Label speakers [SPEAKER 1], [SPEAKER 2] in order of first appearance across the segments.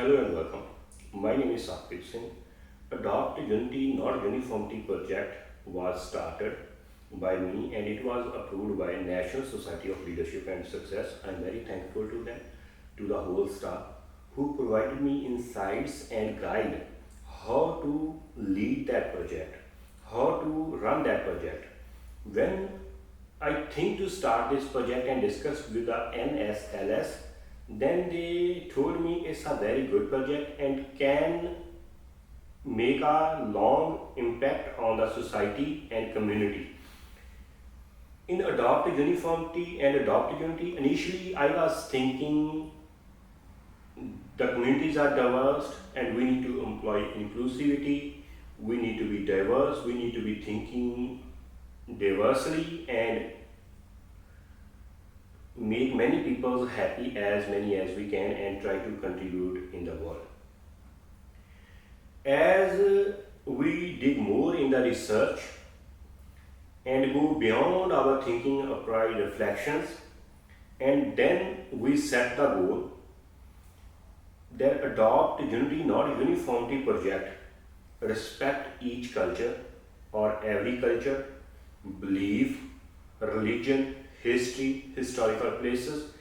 [SPEAKER 1] Hello and welcome. My name is Sakit Singh. Adopt Unity Not Uniformity project was started by me and it was approved by National Society of Leadership and Success. I'm very thankful to them, to the whole staff who provided me insights and guide how to lead that project, how to run that project. When I think to start this project and discuss with the NSLS, then they told me it's a very good project and can make a long impact on the society and community. In Adopt Uniformity and Adopt Unity, initially I was thinking the communities are diverse and we need to employ inclusivity, we need to be diverse, we need to be thinking diversely and make many people happy, as many as we can, and try to contribute in the world. As we dig more in the research and go beyond our thinking, apply reflections, and then we set the goal that Adopt Unity Not Uniformity project respect each culture or every culture, belief, religion, history, historical places,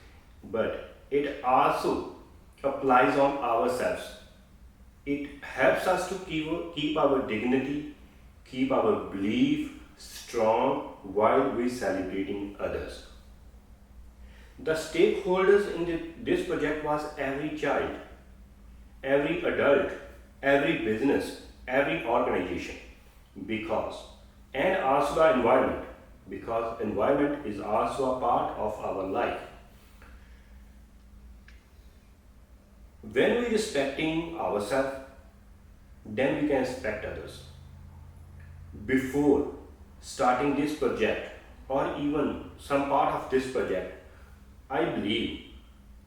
[SPEAKER 1] but it also applies on ourselves. It helps us to keep our dignity, keep our belief strong while we celebrating others. The stakeholders in this project was every child, every adult, every business, every organization, because and also the environment, because environment is also a part of our life. When we respecting ourselves, then we can respect others. Before starting this project or even some part of this project, I believe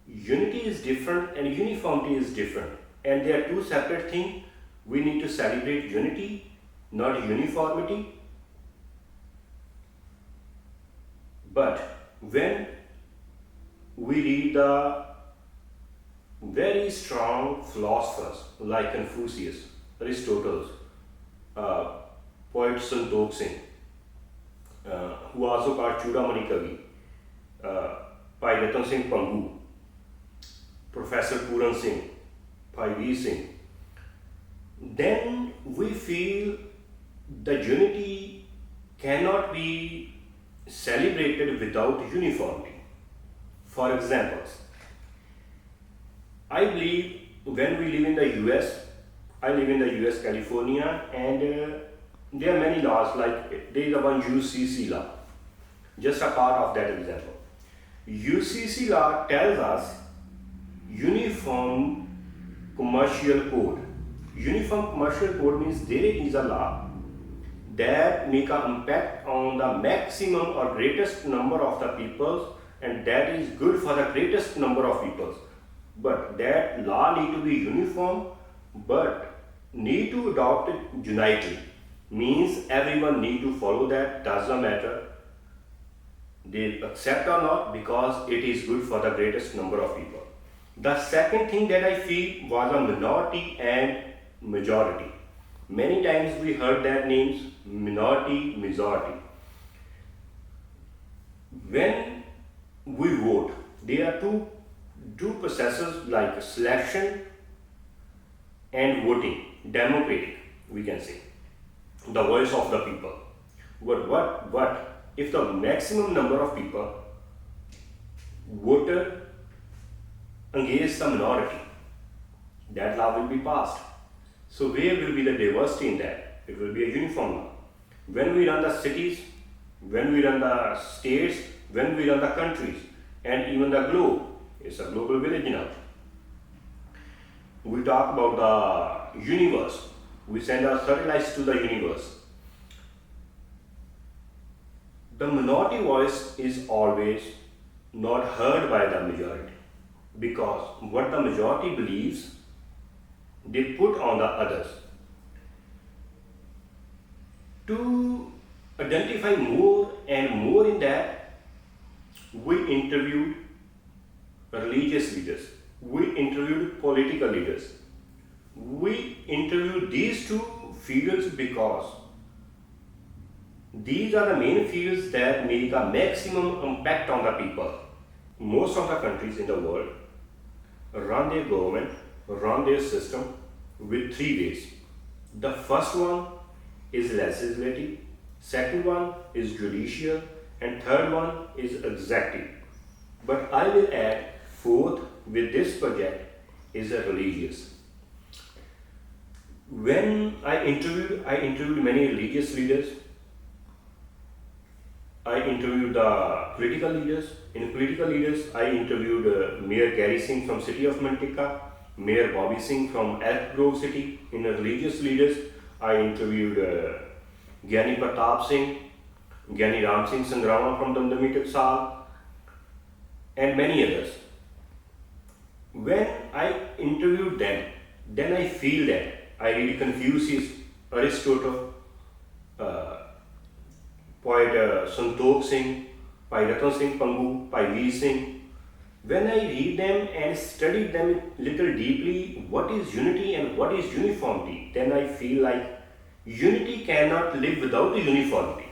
[SPEAKER 1] unity is different and uniformity is different, and they are two separate things. We need to celebrate unity, not uniformity. But when we read the very strong philosophers like Confucius, Aristotle, uh, poet Santokh Singh, who also called Chudamani Kavi, uh, Bhai Ratan Singh Pangu, Professor Puran Singh, Bhai Veer Singh, then we feel the unity cannot be celebrated without uniformity. For examples, I believe when we live in the US, I live in the US, California, and there are many laws, like there is a one UCC law, just a part of that example. UCC law tells us Uniform Commercial Code. Uniform Commercial Code means there is a law that make an impact on the maximum or greatest number of the people, and that is good for the greatest number of people. But that law need to be uniform, but need to adopt it unitely. Means everyone need to follow that, doesn't matter they accept or not, because it is good for the greatest number of people. The second thing that I feel was a minority and majority. Many times we heard that names minority, majority. When we vote, there are two processes like selection and voting, democratic, we can say, the voice of the people. But if the maximum number of people voted against the minority, that law will be passed. So where will be the diversity in that? It will be a uniform law. When we run the cities, when we run the states, when we run the countries, and even the globe, it's a global village now. We talk about the universe. We send our satellites to the universe. The minority voice is always not heard by the majority, because what the majority believes, they put on the others. To identify more and more in that, we interviewed religious leaders, we interviewed political leaders. We interviewed these two fields because these are the main fields that make a maximum impact on the people. Most of the countries in the world run their government, run their system with three ways. The first one is legislative, second one is judicial, and third one is executive. But I will add fourth with this project is a religious. When I interviewed many religious leaders. I interviewed the political leaders. In political leaders, I interviewed Mayor Gary Singh from city of Mantika, Mayor Bobby Singh from Elk Grove city. In the religious leaders, I interviewed Gyani Pratap Singh, Gyani Ram Singh Sangrama from Damdami Taksal, and many others. When I interviewed them, then I feel that I read Confucius, Aristotle, poet Santokh Singh, Bhai Ratan Singh Pangu, Bhai Veer Singh. When I read them and study them little deeply, what is unity and what is uniformity, then I feel like unity cannot live without uniformity.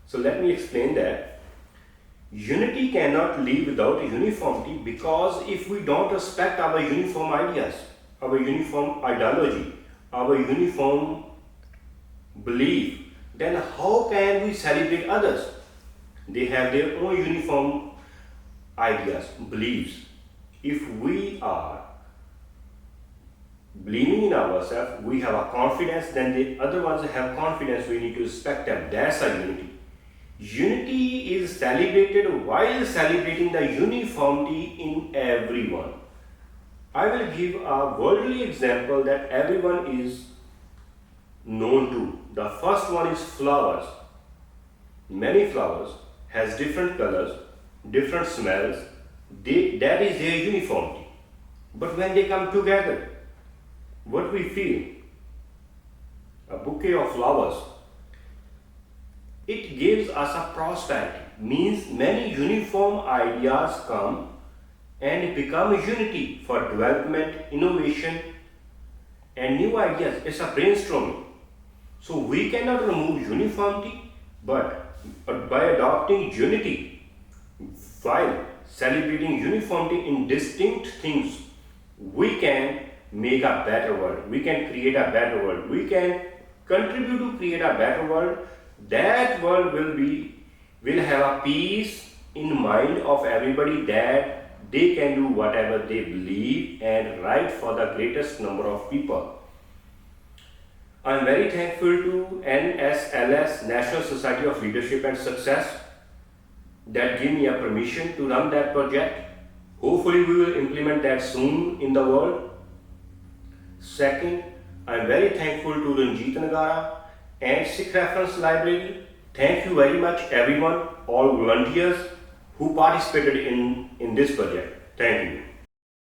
[SPEAKER 1] So let me explain that. Unity cannot live without uniformity because if we don't respect our uniform ideas, our uniform ideology, our uniform belief, then how can we celebrate others? They have their own uniform ideas, beliefs. If we are believing in ourselves, we have a confidence, then the other ones have confidence, we need to respect them. That's a unity. Unity is celebrated while celebrating the uniformity in everyone. I will give a worldly example that everyone is known to. The first one is flowers. Many flowers has different colors, different smells. That is their uniformity. But when they come together, what we feel? A bouquet of flowers. It gives us a prosperity. Means many uniform ideas come and become unity for development, innovation, and new ideas. It's a brainstorming. So we cannot remove uniformity, but by adopting unity, while celebrating uniformity in distinct things, we can make a better world. We can create a better world. We can contribute to create a better world. That world will have a peace in mind of everybody that they can do whatever they believe and right for the greatest number of people. I am very thankful to NSLS, National Society of Leadership and Success, that gave me a permission to run that project. Hopefully we will implement that soon in the world. Second, I am very thankful to Ranjit Nagara and Sikh Reference Library. Thank you very much everyone, all volunteers who participated in this project. Thank you.